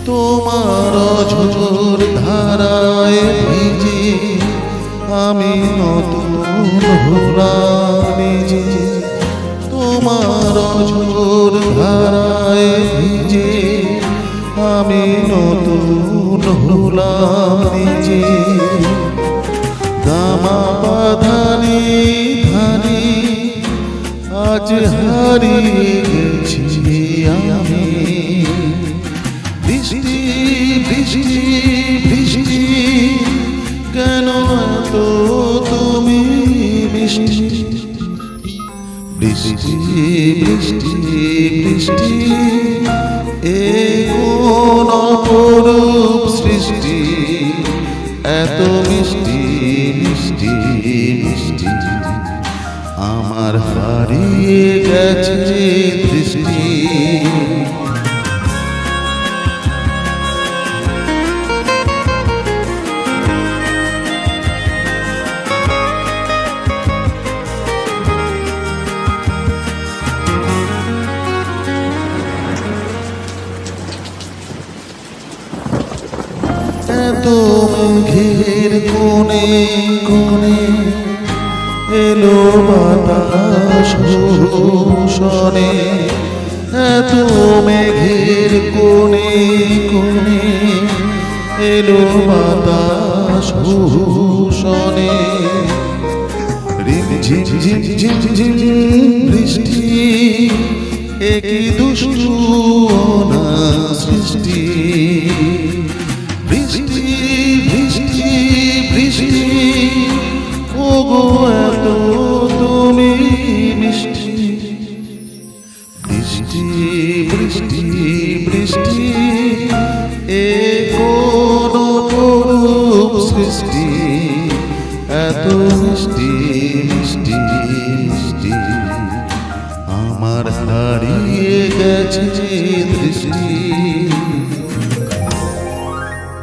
তোমার ঝোর ধারায় ভিজে আমি নতুন হলাম নিজে। তোমার ঝোর ধারায় ভিজে আমি নতুন হলাম নিজে। দামা বাঁধানি ধানি আজ হারিয়ে গেছি আমি। বৃষ্টি বৃষ্টি বৃষ্টি কেন এত তুমি মিষ্টি। বৃষ্টি বৃষ্টি বৃষ্টি এ কোন অপরূপ সৃষ্টি, এত মিষ্টি মিষ্টি মিষ্টি আমার হারিয়ে গেছে দৃষ্টি। এত মেঘের কোণে কোণে এলো বাতাস শোষণে। এত মেঘের কোণে কোণে এলো বাতাস শোষণে। রিম ঝিম ঝিম ঝিম ঝিম বৃষ্টি একই দুষ্টু অনার সৃষ্টি। বৃষ্টি বৃষ্টি বৃষ্টি ওগো এত তুমি মিষ্টি। বৃষ্টি বৃষ্টি বৃষ্টি এ কোন অপরূপ সৃষ্টি, এত মিষ্টি মিষ্টি মিষ্টি আমার হারিয়ে গেছে দৃষ্টি।